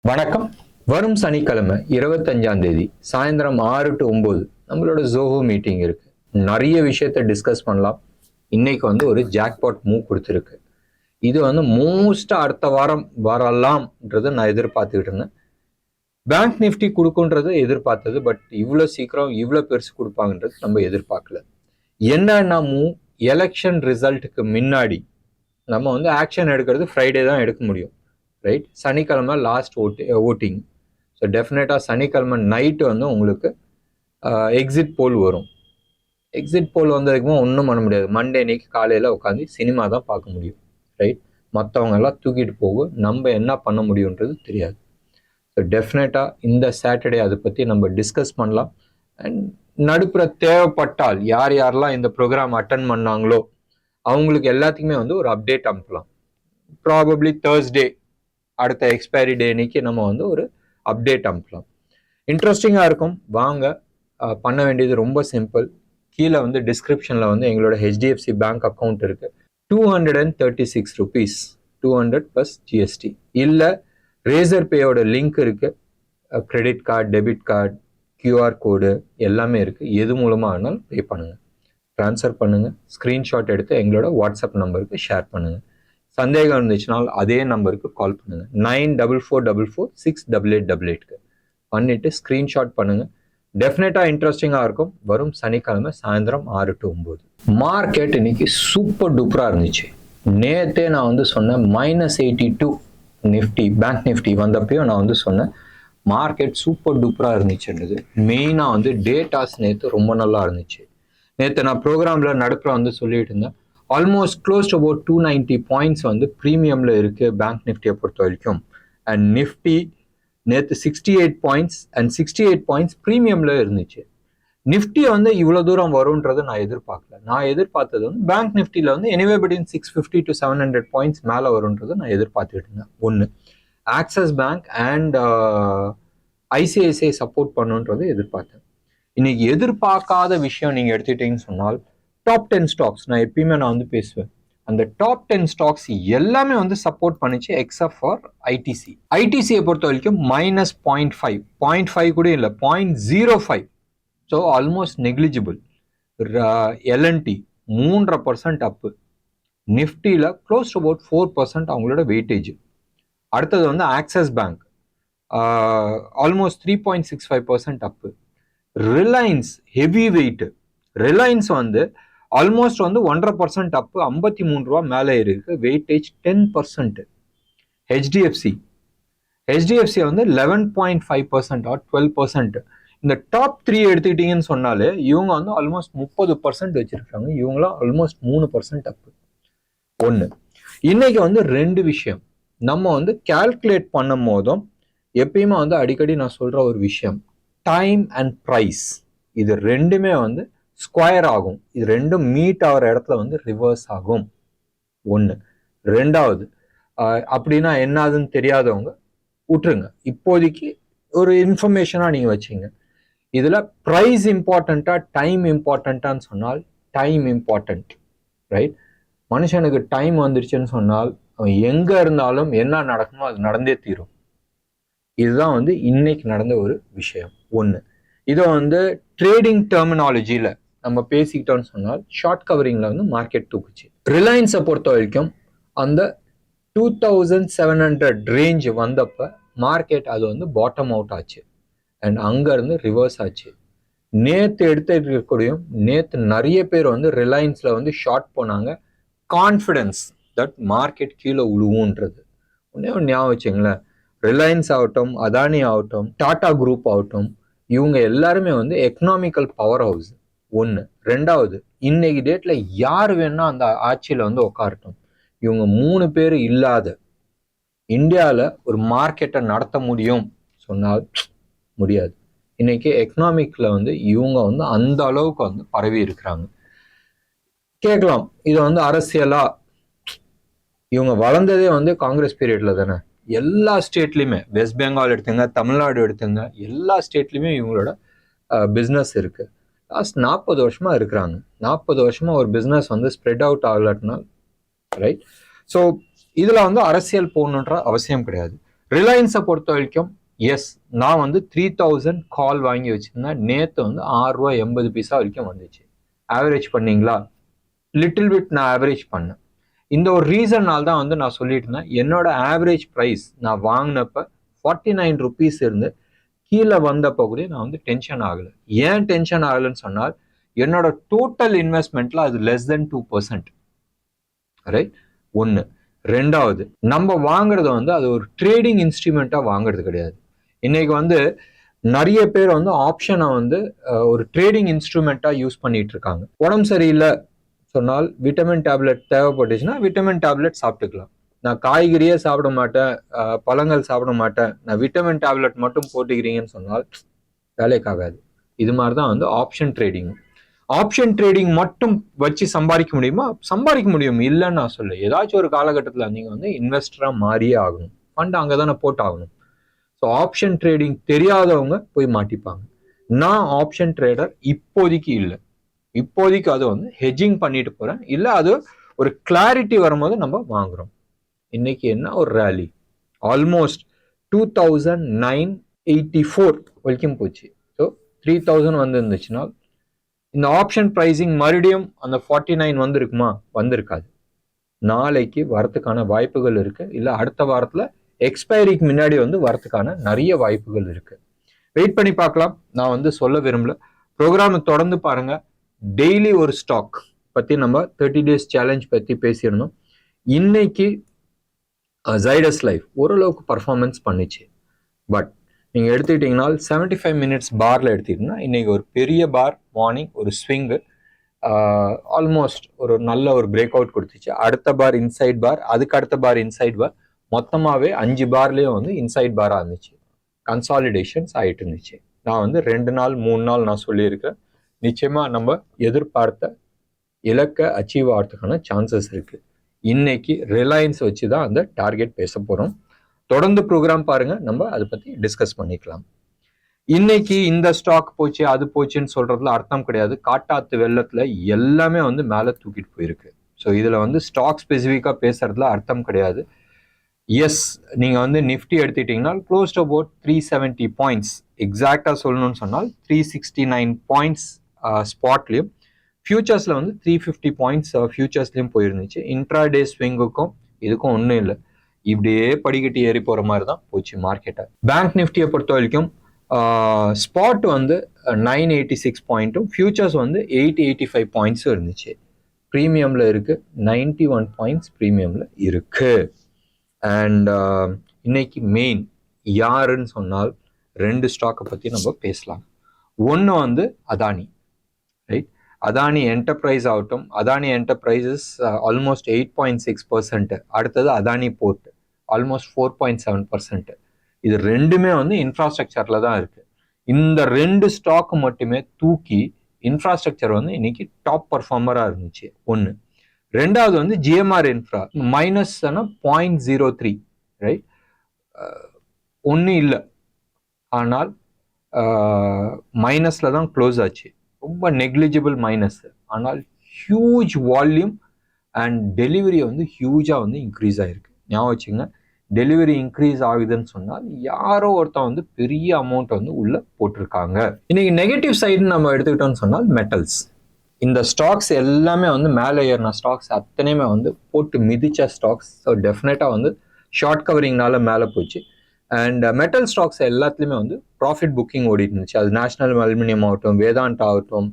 வணக்கம். வரும் சனிக்கிழமை 25ஆம் தேதி சாயந்தரம் 6 to 9 நம்மளோட ஜோஹோ மீட்டிங் இருக்கு. நிறைய விஷயத்த டிஸ்கஸ் பண்ணலாம். இன்னைக்கு ஒரு ஜாக்பாட் மூவ் கொடுத்துருக்கு. இது மோஸ்டா அடுத்த வாரம் வரலாம்ன்றது நான் எதிர்பார்த்துக்கிட்டு இருந்தேன். பேங்க் நிஃப்டி கொடுக்குன்றது எதிர்பார்த்தது, பட் இவ்வளோ சீக்கிரம் இவ்வளோ பெருசு கொடுப்பாங்கன்றது நம்ம எதிர்பார்க்கல. என்னன்னா மூவ், எலெக்ஷன் ரிசல்ட்டுக்கு முன்னாடி நம்ம ஆக்ஷன் எடுக்கிறது ஃப்ரைடே தான் எடுக்க முடியும், ரைட்? சனிக்கிழமை லாஸ்ட் ஓட்டிங். ஸோ டெஃபினட்டாக சனிக்கிழமை நைட்டு உங்களுக்கு எக்ஸிட் போல் வரும். எக்ஸிட் போல் வந்ததுக்குமே ஒன்றும் பண்ண முடியாது. மண்டே அன்னைக்கு காலையில் உட்காந்து சினிமா தான் பார்க்க முடியும், ரைட்? மற்றவங்க எல்லாம் தூக்கிட்டு போகும், நம்ம என்ன பண்ண முடியுன்றது தெரியாது. ஸோ டெஃபினட்டாக இந்த சாட்டர்டே அதை பற்றி நம்ம டிஸ்கஸ் பண்ணலாம். அண்ட் நடுப்புற தேவைப்பட்டால் யார் யாரெல்லாம் இந்த ப்ரோக்ராம் அட்டன் பண்ணாங்களோ அவங்களுக்கு எல்லாத்துக்குமே ஒரு அப்டேட் அனுப்பலாம். ப்ராபப்ளி தேர்ஸ்டே அடுத்த எக்ஸ்பைரி டே அன்னைக்கு நம்ம ஒரு அப்டேட் அனுப்பலாம். இன்ட்ரெஸ்டிங்காக இருக்கும். வாங்க, பண்ண வேண்டியது ரொம்ப சிம்பிள். கீழே டிஸ்கிரிப்ஷனில் எங்களோட HDFC பேங்க் அக்கௌண்ட் இருக்குது. 236 rupees, 200 + GST. இல்லை ரேசர் பேயோட லிங்க் இருக்குது. Credit card, debit card, QR கோடு எல்லாமே இருக்குது. எது மூலமாக வேணாலும் பே பண்ணுங்கள், ட்ரான்ஸ்ஃபர் பண்ணுங்கள். ஸ்க்ரீன்ஷாட் எடுத்து எங்களோட வாட்ஸ்அப் நம்பருக்கு ஷேர் பண்ணுங்கள். சந்தேகம் இருந்துச்சுனால் அதே நம்பருக்கு கால் பண்ணுங்கள். 9444468888 பண்ணிட்டு ஸ்க்ரீன்ஷாட் பண்ணுங்கள். டெஃபினட்டாக இன்ட்ரெஸ்டிங்காக இருக்கும். வரும் சனிக்கிழமை சாயந்தரம் 6 to 9. மார்க்கெட் இன்னைக்கு சூப்பர் டூப்பராக இருந்துச்சு. நேற்றே நான் சொன்னேன் -82 நிஃப்டி, பேங்க் நிஃப்டி வந்தப்பையும் நான் சொன்னேன் மார்க்கெட் சூப்பர் டூப்பராக இருந்துச்சுன்றது. மெயினாக டேட்டாஸ் நேற்று ரொம்ப நல்லா இருந்துச்சு. நேற்று நான் ப்ரோக்ராமில் நடுப்புற சொல்லிட்டு இருந்தேன். Almost close to about 290 points ப்ரீமியமில் இருக்குது பேங்க் நிஃப்டியை பொறுத்த வரைக்கும். அண்ட் நிஃப்டி நேற்று 68 பாயிண்ட்ஸ் அண்ட் 68 பாயிண்ட்ஸ் ப்ரீமியமில் இருந்துச்சு. நிஃப்டி இவ்வளோ தூரம் வரும்ன்றது நான் எதிர்பார்க்கல. நான் எதிர்பார்த்தது பேங்க் நிஃப்டியில் எனிவே பிட்வீன் 650 to 700 பாயிண்ட்ஸ் மேலே வரும்ன்றது நான் எதிர்பார்த்துட்டு இருந்தேன். ஒன்று, Axis bank and ICICI support பண்ணுன்றது எதிர்பார்த்தேன். இன்னைக்கு எதிர்பார்க்காத விஷயம் நீங்கள் எடுத்துக்கிட்டீங்கன்னு சொன்னால் டாப் 10 ஸ்டாக்ஸ், நான் எப்பயுமே பேசுவேன், அந்த டாப் 10 ஸ்டாக்ஸ் எல்லாமே சப்போர்ட் பண்ணிச்சு எக்ஸப்ட் ஃபார் ITC. ITCயை பொறுத்த வரைக்கும் -0.5 கூட இல்லை, 0.05. So almost negligible. LNT 3% up. நிஃப்டியில் க்ளோஸ் டு அபவுட் 4% அவங்களோட வெயிட்டேஜ். அடுத்தது Axis bank almost 3.65% up. Reliance heavy weight. Reliance almost 1.5% up, 53 ரூபா மேலே இருக்கு, வெயிட்டேஜ் 10%. HDFC 11.5% R 12%. இந்த டாப் 3 எடுத்துக்கிட்டீங்கன்னு சொன்னாலே இவங்க ஆல்மோஸ்ட் 30% வச்சிருக்காங்க. இவங்களாம் ஆல்மோஸ்ட் 3% அப்பு. ஒன்று, இன்னைக்கு 2 விஷயம் நம்ம கால்குலேட் பண்ணும் போதும் எப்பயுமே அடிக்கடி நான் சொல்ற ஒரு விஷயம், டைம் அண்ட் ப்ரைஸ். இது ரெண்டுமே ஸ்கொயர் ஆகும். இது ரெண்டும் மீட் ஆகிற இடத்துல ரிவர்ஸ் ஆகும். ஒன்று. ரெண்டாவது, அப்படின்னா என்னதுன்னு தெரியாதவங்க விட்டுருங்க. இப்போதைக்கு ஒரு இன்ஃபர்மேஷனாக நீங்கள் வச்சிங்க. இதில் ப்ரைஸ் இம்பார்ட்டண்ட்டா டைம் இம்பார்ட்டண்ட்டான்னு சொன்னால் டைம் இம்பார்ட்டண்ட், ரைட்? மனுஷனுக்கு டைம் வந்துருச்சுன்னு சொன்னால் அவன் எங்கே இருந்தாலும் என்ன நடக்குமோ அது நடந்தே தீரும். இதுதான் இன்னைக்கு நடந்த ஒரு விஷயம். ஒன்று. இதை ட்ரேடிங் டெர்மினாலஜியில் நம்ம பேசிக்கிட்டோம்னு சொன்னால் ஷார்ட் கவரிங்கில் மார்க்கெட் தூக்குச்சு. ரிலையன்ஸை பொறுத்த வரைக்கும் அந்த 2700 ரேஞ்ச் வந்தப்போ மார்க்கெட் அது பாட்டம் அவுட் ஆச்சு அண்ட் அங்கேருந்து ரிவர்ஸ் ஆச்சு. நேற்று எடுத்துக்கூடிய நேற்று நிறைய பேர் ரிலையன்ஸில் ஷார்ட் போனாங்க. கான்ஃபிடென்ஸ் தட் மார்க்கெட் கீழே உழுவுன்றது. ஒன்றே ஞாபகம் வச்சுங்களேன், ரிலையன்ஸ் ஆகட்டும், அதானி ஆகட்டும், டாடா குரூப் ஆகட்டும், இவங்க எல்லாருமே எக்கனாமிக்கல் பவர் ஹவுஸ். ஒன்று. ரெண்டாவது, இன்னைக்கு டேட்ல யார் வேணா அந்த ஆட்சியில் உட்காரட்டும், இவங்க 3 பேர் இல்லாத இந்தியாவில் ஒரு மார்க்கெட்டை நடத்த முடியும் சொன்னால் முடியாது. இன்னைக்கு எக்கனாமிக்ல இவங்க அந்த அளவுக்கு பரவி இருக்கிறாங்க. கேட்கலாம், இது அரசியலா? இவங்க வளர்ந்ததே காங்கிரஸ் பீரியட்ல தானே. எல்லா ஸ்டேட்லையுமே, வெஸ்ட் பெங்கால் எடுத்துங்க, தமிழ்நாடு எடுத்துங்க, எல்லா ஸ்டேட்லையுமே இவங்களோட பிஸ்னஸ் இருக்கு. லாஸ்ட் 40 வருஷமா இருக்கிறாங்க. 40 வருஷமா ஒரு பிஸ்னஸ் ஸ்ப்ரெட் அவுட் ஆகலட்டினா, ரைட்? ஸோ இதுல அரசியல் போகணுன்ற அவசியம் கிடையாது. ரிலையன்ஸை பொறுத்த வரைக்கும் எஸ், நான் வந்து 3000 கால் வாங்கி வச்சிருந்தேன். நேற்று வந்து ₹6.80 வரைக்கும் வந்துச்சு. ஆவரேஜ் பண்ணீங்களா? லிட்டில் பிட் நான் ஆவரேஜ் பண்ணேன். இந்த ஒரு ரீசன்னால தான் வந்து நான் சொல்லிட்டு இருந்தேன், என்னோட ஆவரேஜ் ப்ரைஸ் நான் வாங்கினப்ப ₹49 இருந்து கீழே வந்தப்போ கூட நான் வந்து டென்ஷன் ஆகலை. ஏன் டென்ஷன் ஆகலைன்னு சொன்னால், என்னோட டோட்டல் இன்வெஸ்ட்மெண்ட்ல அது லெஸ் தென் 2%. ரைட்? ஒன்று. ரெண்டாவது, நம்ம வாங்குறது வந்து அது ஒரு ட்ரேடிங் இன்ஸ்ட்ருமெண்ட்டா வாங்குறது கிடையாது. இன்னைக்கு வந்து நிறைய பேர் வந்து ஆப்ஷனை வந்து ஒரு ட்ரேடிங் இன்ஸ்ட்ருமெண்ட்டா யூஸ் பண்ணிட்டு இருக்காங்க. உடம்பு சரியில்லை சொன்னால் விட்டமின் டேப்லெட் தேவைப்பட்டுச்சுன்னா விட்டமின் டேப்லெட் சாப்பிட்டுக்கலாம். நான் காய்கறியே சாப்பிட மாட்டேன், பழங்கள் சாப்பிட மாட்டேன், நான் விட்டமின் டேப்லெட் மட்டும் போட்டுக்கிறீங்கன்னு சொன்னால் வேலைக்காகாது. இது மாதிரி தான் வந்து ஆப்ஷன் ட்ரேடிங். ஆப்ஷன் ட்ரேடிங் மட்டும் வச்சு சம்பாதிக்க முடியுமா? சம்பாதிக்க முடியும், இல்லைன்னு நான் சொல்ல. ஏதாச்சும் ஒரு காலகட்டத்தில் நீங்கள் வந்து இன்வெஸ்டரா மாறியே ஆகணும். ஃபண்ட் அங்கே தானே போட்டு ஆகணும். ஸோ ஆப்ஷன் ட்ரேடிங் தெரியாதவங்க போய் மாட்டிப்பாங்க. நான் ஆப்ஷன் ட்ரேடர் இப்போதைக்கு இல்லை. இப்போதைக்கு அது வந்து ஹெட்ஜிங் பண்ணிட்டு போறேன். இல்லை அது ஒரு கிளாரிட்டி வரும்போது நம்ம வாங்குறோம். இன்னைக்கு என்ன ஒரு ரேலி, ஆல்மோஸ்ட் 2984 வரைக்கும் போச்சு. ஸோ 3000 வந்து இருந்துச்சுன்னா இந்த ஆப்ஷன் ப்ரைஸிங் மறுபடியும் அந்த 49 வந்திருக்குமா? வந்திருக்காது. நாளைக்கு வரத்துக்கான வாய்ப்புகள் இருக்கு. இல்லை அடுத்த வாரத்தில் எக்ஸ்பைரிக்கு முன்னாடி வந்து வரத்துக்கான நிறைய வாய்ப்புகள் இருக்கு. வெயிட் பண்ணி பார்க்கலாம். நான் வந்து சொல்ல விரும்பல. ப்ரோக்ராமை தொடர்ந்து பாருங்க. டெய்லி ஒரு ஸ்டாக் பற்றி நம்ம 30 days சேலஞ்ச் பற்றி பேசியிருந்தோம். இன்னைக்கு ஜைடஸ் லைஃப் ஓரளவுக்கு பர்ஃபார்மன்ஸ் பண்ணிச்சு. பட் நீங்கள் எடுத்துக்கிட்டிங்கன்னா 75 minutes பாரில் எடுத்துக்கிட்டிங்கன்னா இன்னைக்கு ஒரு பெரிய பார் மார்னிங் ஒரு ஸ்விங்கு ஆல்மோஸ்ட் ஒரு நல்ல ஒரு பிரேக் அவுட் கொடுத்துச்சு. அடுத்த பார் இன்சைட் பார், அதுக்கு அடுத்த பார் இன்சைட் பார், மொத்தமாகவே 5 பார்லேயும் வந்து இன்சைட் பாராக இருந்துச்சு. கன்சாலிடேஷன்ஸ் ஆகிட்டு இருந்துச்சு. நான் வந்து 2 நாள் 3 நாள் நான் சொல்லியிருக்கேன். நிச்சயமாக நம்ம எதிர்பார்த்த இலக்கை அச்சீவ் ஆகிறதுக்கான சான்சஸ் இருக்குது. இன்னைக்கு ரிலையன்ஸ் வச்சு தான் அந்த டார்கெட் பேச போகிறோம். தொடர்ந்து ப்ரோக்ராம் பாருங்க, நம்ம அதை பற்றி டிஸ்கஸ் பண்ணிக்கலாம். இன்னைக்கு இந்த ஸ்டாக் போச்சு அது போச்சுன்னு சொல்றதுல அர்த்தம் கிடையாது. காட்டாத்து வெள்ளத்துல எல்லாமே வந்து மேலே தூக்கிட்டு போயிருக்கு. ஸோ இதில் வந்து ஸ்டாக் ஸ்பெசிஃபிக்காக பேசுறதுல அர்த்தம் கிடையாது. எஸ், நீங்கள் வந்து நிஃப்டி எடுத்துக்கிட்டிங்கன்னா க்ளோஸ் டு அபவுட் 370 பாயிண்ட்ஸ், எக்ஸாக்டாக சொல்லணும்னு சொன்னால் 369 பாயிண்ட்ஸ் ஸ்பாட்லேயும், ஃபியூச்சர்ஸில் வந்து 350 பாயிண்ட்ஸ் ஃபியூச்சர்ஸ்லேயும் போயிருந்துச்சு. இன்ட்ராடே ஸ்விங்குக்கும் இதுக்கும் ஒன்றும் இல்லை, இப்படியே படிக்கட்டி ஏறி போகிற மாதிரி தான் போச்சு மார்க்கெட்டை. பேங்க் நிஃப்டியை பொறுத்த வரைக்கும் ஸ்பாட் வந்து 986 பாயிண்ட்டும் ஃபியூச்சர்ஸ் வந்து 885 பாயிண்ட்ஸும் இருந்துச்சு. ப்ரீமியமில் இருக்குது 91 பாயிண்ட்ஸ் ப்ரீமியமில் இருக்குது. அண்ட் இன்னைக்கு மெயின் யாருன்னு சொன்னால் 2 ஸ்டாக்கை பற்றி நம்ம பேசலாம். ஒன்று வந்து அதானி, ரைட்? அதானி என்டர்பிரைஸ் ஆகட்டும், அதானி என்டர்பிரைசஸ் ஆல்மோஸ்ட் 8.6%, அடுத்தது அதானி போர்ட் ஆல்மோஸ்ட் 4.7%. இது ரெண்டுமே வந்து இன்ஃப்ராஸ்ட்ரக்சர்ல தான் இருக்கு. இந்த 2 ஸ்டாக் மட்டுமே தூக்கி இன்ஃப்ராஸ்ட்ரக்சர் வந்து இன்னைக்கு டாப் பர்ஃபார்மரா இருந்துச்சு. ஒன்று. ரெண்டாவது வந்து ஜிஎம்ஆர் இன்ஃப்ரா மைனஸ் 0.03, ரைட்? ஒன்றும் இல்லை, ஆனால் மைனஸ்ல தான் க்ளோஸ் ஆச்சு. ரொம்ப நெக்லிஜிபிள் மைனஸ், ஆனால் ஹியூஜ் வால்யூம் அண்ட் டெலிவரி வந்து ஹியூஜா வந்து இன்க்ரீஸ் ஆயிருக்கு. ஞாபகம் வச்சுங்க, டெலிவரி இன்க்ரீஸ் ஆகுதுன்னு சொன்னால் யாரோ ஒருத்தன் வந்து பெரிய அமௌண்ட் வந்து உள்ள போட்டிருக்காங்க. இன்னைக்கு நெகட்டிவ் சைடு நம்ம எடுத்துக்கிட்டோம்னு சொன்னால் மெட்டல்ஸ். இந்த ஸ்டாக்ஸ் எல்லாமே வந்து மேலே ஏறின ஸ்டாக்ஸ் அத்தனையுமே வந்து போட்டு மிதிச்ச ஸ்டாக்ஸ். ஸோ டெஃபினட்டாக வந்து ஷார்ட் கவரிங்னால மேலே போச்சு. அண்ட் மெட்டல் ஸ்டாக்ஸ் எல்லாத்துலேயுமே வந்து ப்ராஃபிட் புக்கிங் ஓடிட்டு இருந்துச்சு. அது நேஷனல் அலுமினியம் ஆகட்டும், வேதாந்தா ஆகட்டும்,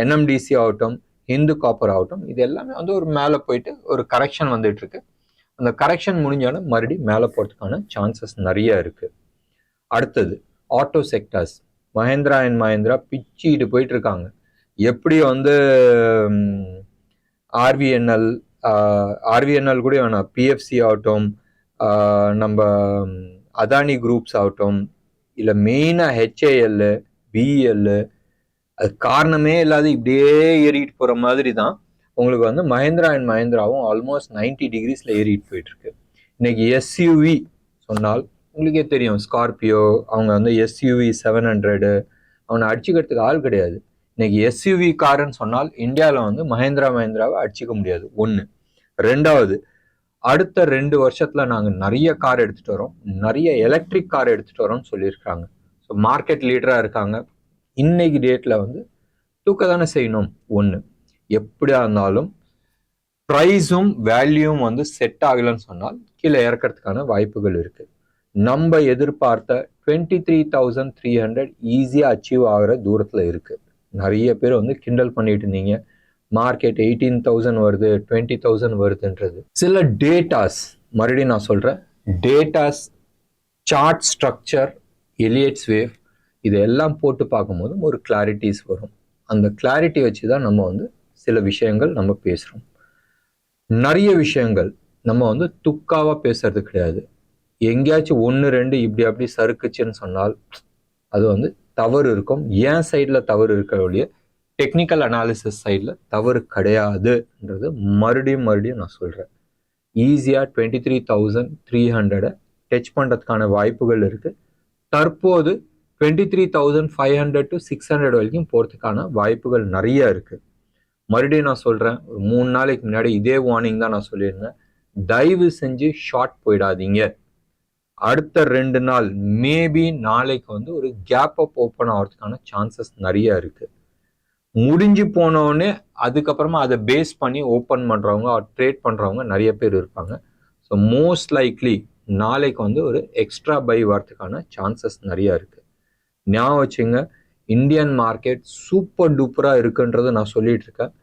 என்எம்டிசி ஆகட்டும், ஹிந்து காப்பர் ஆகட்டும், இது எல்லாமே வந்து ஒரு மேலே போயிட்டு ஒரு கரெக்ஷன் வந்துட்டு இருக்கு. அந்த கரெக்ஷன் முடிஞ்சாலும் மறுபடியும் மேலே போகிறதுக்கான சான்சஸ் நிறைய இருக்கு. அடுத்தது auto sectors. Mahindra and Mahindra பிச்சிட்டு போயிட்டு இருக்காங்க. எப்படி வந்து ஆர்விஎன்எல் கூட வேணாம், பிஎஃப்சி ஆகட்டும், நம்ம அதானி குரூப்ஸ் ஆகட்டும், இல்லை மெயினாக ஹெச்ஏஎல், பிஎல், அது காரணமே இல்லாத இப்படியே ஏறிட்டு போகிற மாதிரி தான் உங்களுக்கு வந்து மஹேந்திரா அண்ட் மஹேந்திராவும் ஆல்மோஸ்ட் 90 degreesல ஏறிட்டு போயிட்டு இருக்கு. இன்னைக்கு எஸ்யூவி சொன்னால் உங்களுக்கே தெரியும், ஸ்கார்பியோ அவங்க வந்து எஸ்யூவி 700 அவனை அடிச்சுக்கிறதுக்கு ஆள் கிடையாது. இன்னைக்கு எஸ்யூவி காருன்னு சொன்னால் இந்தியாவில் வந்து மஹேந்திராவை அடிச்சுக்க முடியாது. ஒன்று. ரெண்டாவது, அடுத்த 2 வருஷத்துல நாங்க நிறைய கார் எடுத்துட்டு வரோம், நிறைய எலக்ட்ரிக் கார் எடுத்துட்டு வரோம்னு சொல்லியிருக்காங்க. ஸோ மார்க்கெட் லீடரா இருக்காங்க. இன்னைக்கு டேட்ல வந்து தூக்க தானே செய்யணும். ஒன்று, எப்படியா இருந்தாலும் ப்ரைஸும் வேல்யூவும் வந்து செட் ஆகலைன்னு சொன்னால் கீழே இறக்கிறதுக்கான வாய்ப்புகள் இருக்கு. நம்ம எதிர்பார்த்த 23,300 ஈஸியா அச்சீவ் ஆகிற தூரத்துல இருக்கு. நிறைய பேர் வந்து கிண்டல் பண்ணிட்டு இருந்தீங்க, மார்க்கெட் 18,000 வருது, 20,000 வருதுன்றது. சில டேட்டாஸ், மறுபடியும் நான் சொல்றேன், datas, chart structure, Elliott's wave, இதெல்லாம் போட்டு பார்க்கும்போது ஒரு கிளாரிட்டிஸ் வரும். அந்த கிளாரிட்டி வச்சு தான் நம்ம வந்து சில விஷயங்கள் நம்ம பேசுறோம். நிறைய விஷயங்கள் நம்ம வந்து துக்காவா பேசுறது கிடையாது. எங்கேயாச்சும் 1-2 இப்படி அப்படி சறுக்குச்சுன்னு சொன்னால் அது வந்து தவறு இருக்கும். ஏன் சைடில் தவறு இருக்க ஒழிய டெக்னிக்கல் அனாலிசிஸ் சைடில் தவறு கிடையாதுன்றது மறுபடியும் நான் சொல்கிறேன். ஈஸியாக 23,300 டச் பண்ணுறதுக்கான வாய்ப்புகள் இருக்குது. தற்போது 23,500 to 600 வரைக்கும் போகிறதுக்கான வாய்ப்புகள் நிறைய இருக்குது. மறுபடியும் நான் சொல்கிறேன், ஒரு 3 நாளைக்கு முன்னாடி இதே வார்னிங் தான் நான் சொல்லியிருந்தேன். தயவு செஞ்சு ஷார்ட் போயிடாதீங்க. அடுத்த 2 நாள் மேபி நாளைக்கு வந்து ஒரு கேப் அப் ஓப்பன் ஆகிறதுக்கான சான்சஸ் நிறைய இருக்கு. முடிஞ்சு போனோடனே அதுக்கப்புறமா அதை பேஸ் பண்ணி ஓப்பன் பண்ணுறவங்க ட்ரேட் பண்ணுறவங்க நிறைய பேர் இருப்பாங்க. ஸோ மோஸ்ட் லைக்லி நாளைக்கு வந்து ஒரு எக்ஸ்ட்ரா பை வரதுக்கான சான்சஸ் நிறைய இருக்கு. ஞாபகம் வச்சுங்க, இந்தியன் மார்க்கெட் சூப்பர் டூப்பராக இருக்குன்றது நான் சொல்லிட்டு இருக்கேன்.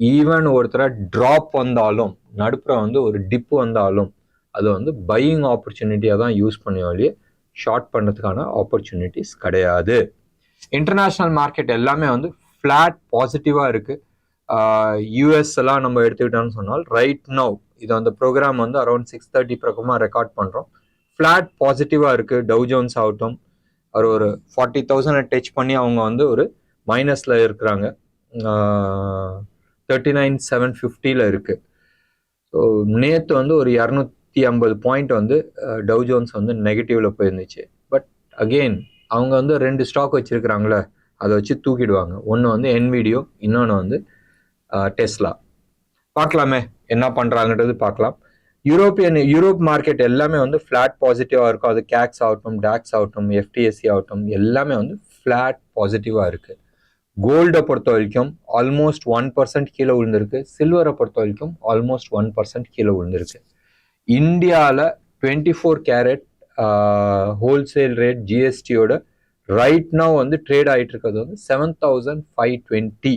ஈவன் ஒருத்தர ட்ராப் வந்தாலும், நடுப்புற வந்து ஒரு டிப் வந்தாலும் அது வந்து பையிங் ஆப்பர்ச்சுனிட்டியாக தான் யூஸ் பண்ணுவோம், ஷார்ட் பண்ணுறதுக்கான ஆப்பர்ச்சுனிட்டிஸ் கிடையாது. இன்டர்நேஷ்னல் மார்க்கெட் எல்லாமே வந்து ஃப்ளாட் பாசிட்டிவாக இருக்குது. யூஎஸ் எல்லாம் நம்ம எடுத்துக்கிட்டோம்னு சொன்னால் ரைட் நவ் இது அந்த ப்ரோக்ராம் வந்து அரௌண்ட் 6:30 பக்கமாக ரெக்கார்ட் பண்ணுறோம். ஃப்ளாட் பாசிட்டிவாக இருக்குது. டவ் ஜோன்ஸ் ஆகட்டும், ஒரு 40,000 டச் பண்ணி அவங்க வந்து ஒரு மைனஸில் இருக்கிறாங்க. 39,750 இருக்குது. ஸோ நேற்று வந்து ஒரு 250 பாயிண்ட் வந்து டவ் ஜோன்ஸ் வந்து நெகட்டிவ்ல போயிருந்துச்சு. பட் அகெயின் அவங்க வந்து 2 ஸ்டாக் வச்சிருக்கிறாங்களே, அதை வச்சு தூக்கிடுவாங்க. ஒன்று வந்து என்விடியோ, இன்னொன்று வந்து டெஸ்லா. பார்க்கலாமே என்ன பண்ணுறாங்கன்றது பார்க்கலாம். யூரோப் மார்க்கெட் எல்லாமே வந்து ஃப்ளாட் பாசிட்டிவாக இருக்கும். அது கேக்ஸ் ஆகட்டும், டாக்ஸ் ஆகட்டும், எஃப்டிஎஸ்சி ஆகட்டும், எல்லாமே வந்து ஃப்ளாட் பாசிட்டிவாக இருக்குது. கோல்டை பொறுத்த வரைக்கும் ஆல்மோஸ்ட் 1% கீழே விழுந்திருக்கு. சில்வரை பொறுத்த வரைக்கும் ஆல்மோஸ்ட் 1% கீழே விழுந்திருக்கு. இந்தியாவில் 24 கேரட் ஹோல்சேல் ரேட் ஜிஎஸ்டியோட ரைட் நவ் வந்து ட்ரேட் ஆகிட்டு இருக்கிறது வந்து 7,520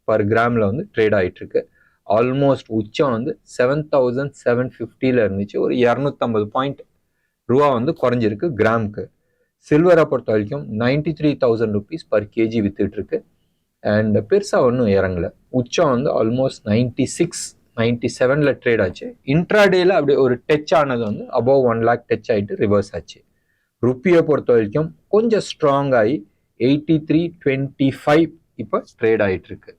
பர் கிராமில் வந்து ட்ரேட் ஆகிட்டு இருக்கு. ஆல்மோஸ்ட் உச்சம் வந்து 7,750 இருந்துச்சு. ஒரு 250 பாயிண்ட் ரூபா வந்து குறைஞ்சிருக்கு கிராமுக்கு. சில்வரை பொறுத்த வரைக்கும் 93,000 rupees பர் கேஜி வித்துட்டு இருக்கு. அண்ட் பெருசாக ஒன்றும் இறங்கல. உச்சம் வந்து ஆல்மோஸ்ட் 96, 97 ட்ரேட் ஆச்சு. இன்ட்ராடேல அப்படி ஒரு டச் ஆனது வந்து அபவ் 1 lakh டச் ஆகிட்டு ரிவர்ஸ் ஆச்சு. ருப்பியை பொறுத்த வரைக்கும் கொஞ்சம் ஸ்ட்ராங் ஆகி 83.25 இப்போ ட்ரேட் ஆகிட்டு இருக்கு.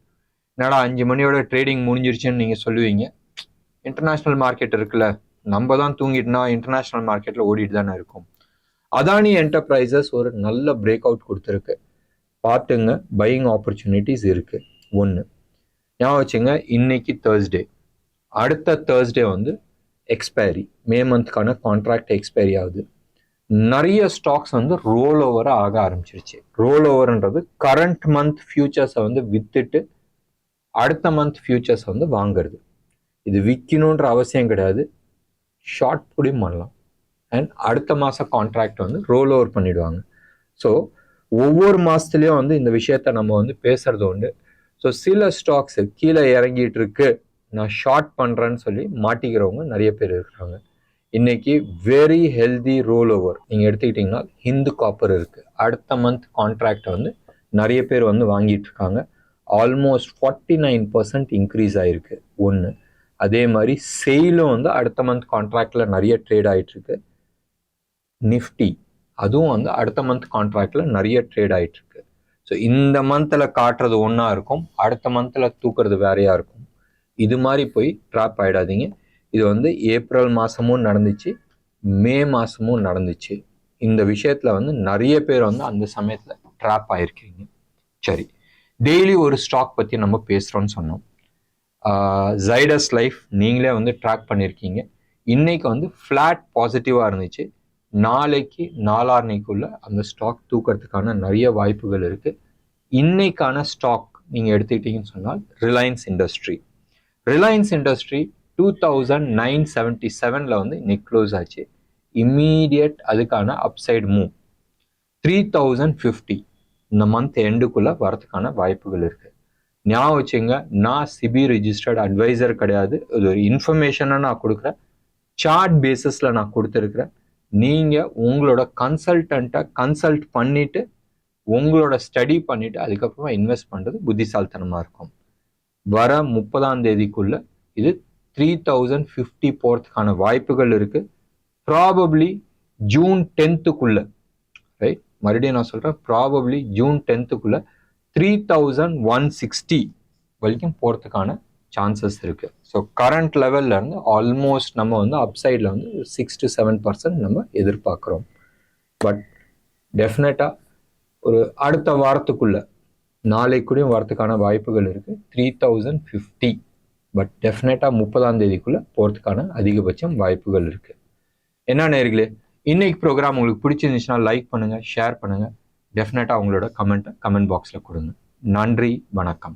என்னடா 5 மணியோட ட்ரேடிங் முடிஞ்சிருச்சுன்னு நீங்கள் சொல்லுவீங்க. இன்டர்நேஷ்னல் மார்க்கெட் இருக்குல்ல, நம்ம தான் தூங்கிட்டுனா இன்டர்நேஷ்னல் மார்க்கெட்டில் ஓடிட்டு தானே இருக்கும். அதானி என்டர்பிரைசஸ் ஒரு நல்ல பிரேக் அவுட் கொடுத்துருக்கு. பார்த்துங்க, பையிங் ஆப்பர்ச்சுனிட்டிஸ் இருக்கு. ஒன்று ஞாபகம் வச்சுங்க, இன்னைக்கு தேர்ஸ்டே, அடுத்த தேர்ஸ்டே வந்து எக்ஸ்பைரி, மே மந்த்க்கான கான்ட்ராக்ட் எக்ஸ்பைரி ஆகுது. நிறைய ஸ்டாக்ஸ் வந்து ரோல் ஓவராக ஆக ஆரம்பிச்சிருச்சு. ரோல் ஓவர்ன்றது கரண்ட் மந்த் ஃபியூச்சர்ஸை வந்து வித்துட்டு அடுத்த மந்த் ஃபியூச்சர்ஸ் வந்து வாங்குறது. இது விற்கணுன்ற அவசியம் கிடையாது, ஷார்ட் புடியும் பண்ணலாம். அண்ட் அடுத்த மாதம் கான்ட்ராக்ட் வந்து ரோல் ஓவர் பண்ணிடுவாங்க. ஸோ ஒவ்வொரு மாதத்துலேயும் வந்து இந்த விஷயத்த நம்ம வந்து பேசுறது உண்டு. ஸோ சில ஸ்டாக்ஸ் கீழே இறங்கிட்டு இருக்கு, நான் ஷார்ட் பண்ணுறேன்னு சொல்லி மாட்டிக்கிறவங்க நிறைய பேர் இருக்கிறாங்க. இன்னைக்கு வெரி ஹெல்தி ரோல் ஓவர் நீங்கள் எடுத்துக்கிட்டிங்கன்னா ஹிந்து காப்பர் இருக்குது. அடுத்த மந்த் கான்ட்ராக்டை வந்து நிறைய பேர் வந்து வாங்கிட்டு இருக்காங்க. ஆல்மோஸ்ட் 49% இன்க்ரீஸ் ஆகிருக்கு. ஒன்று, அதே மாதிரி செயிலும் வந்து அடுத்த மந்த் கான்ட்ராக்டில் நிறைய ட்ரேட் ஆகிட்டு இருக்கு. நிஃப்டி அதுவும் வந்து அடுத்த மந்த் கான்ட்ராக்டில் நிறைய ட்ரேட் ஆகிட்டு இருக்கு. ஸோ இந்த மந்தில் காட்டுறது ஒன்றா இருக்கும், அடுத்த மந்தில் தூக்குறது வேறையாக இருக்கும். இது மாதிரி போய் ட்ராப் ஆகிடாதீங்க. இது வந்து ஏப்ரல் மாதமும் நடந்துச்சு, மே மாதமும் நடந்துச்சு. இந்த விஷயத்தில் வந்து நிறைய பேர் வந்து அந்த சமயத்தில் ட்ராப் ஆகிருக்கீங்க. சரி, டெய்லி ஒரு ஸ்டாக் பற்றி நம்ம பேசுகிறோன்னு சொன்னோம். ஜைடஸ் லைஃப் நீங்களே வந்து ட்ராக் பண்ணியிருக்கீங்க. இன்னைக்கு வந்து ஃப்ளாட் பாசிட்டிவாக இருந்துச்சு. நாளைக்கு நாளான்னைக்குள்ள அந்த ஸ்டாக் தூக்கிறதுக்கான நிறைய வாய்ப்புகள் இருக்குது. இன்னைக்கான ஸ்டாக் நீங்கள் எடுத்துக்கிட்டீங்கன்னு சொன்னால் ரிலையன்ஸ் இண்டஸ்ட்ரி 2977 வந்து இன்னைக்கு க்ளோஸ் ஆச்சு. இம்மீடியட் அதுக்கான அப்சைடு மூவ் 3050 இந்த மந்த் எண்டுக்குள்ளே வரதுக்கான வாய்ப்புகள் இருக்குது. ஞாபகம் வச்சுங்க, நான் சிபி ரிஜிஸ்டர்ட் அட்வைசர் கிடையாது. இது ஒரு இன்ஃபர்மேஷனை நான் கொடுக்குறேன். சார்ட் பேசிஸில் நான் கொடுத்துருக்குறேன். நீங்கள் உங்களோட கன்சல்டண்ட்டை கன்சல்ட் பண்ணிவிட்டு உங்களோட ஸ்டடி பண்ணிவிட்டு அதுக்கப்புறமா இன்வெஸ்ட் பண்ணுறது புத்திசாலித்தனமாக இருக்கும். வர 30ஆம் தேதிக்குள்ளே இது 3050 போகிறதுக்கான வாய்ப்புகள் இருக்குது. ப்ராபப்ளி ஜூன் 10க்குள்ளே, ரைட், மறுபடியும் நான் சொல்கிறேன், ப்ராபப்ளி ஜூன் 10க்குள்ளே 3160 வரைக்கும் போகிறதுக்கான சான்சஸ் இருக்குது. ஸோ கரண்ட் லெவலில் இருந்து ஆல்மோஸ்ட் நம்ம வந்து அப்சைடில் வந்து 6 to 7% நம்ம எதிர்பார்க்குறோம். பட் டெஃபினட்டாக ஒரு அடுத்த வாரத்துக்குள்ளே நாளைக்குள்ளேயும் வரத்துக்கான வாய்ப்புகள் இருக்குது. 3050 பட் டெஃபினட்டாக 30ஆம் தேதிக்குள்ளே போகிறதுக்கான அதிகபட்சம் வாய்ப்புகள் இருக்குது. என்ன நேயர்களே, இன்னைக்கு ப்ரோக்ராம் உங்களுக்கு பிடிச்சிருந்துச்சுன்னா லைக் பண்ணுங்கள், ஷேர் பண்ணுங்கள். டெஃபினட்டாக உங்களோட கமெண்ட் பாக்ஸில் கொடுங்க. நன்றி, வணக்கம்.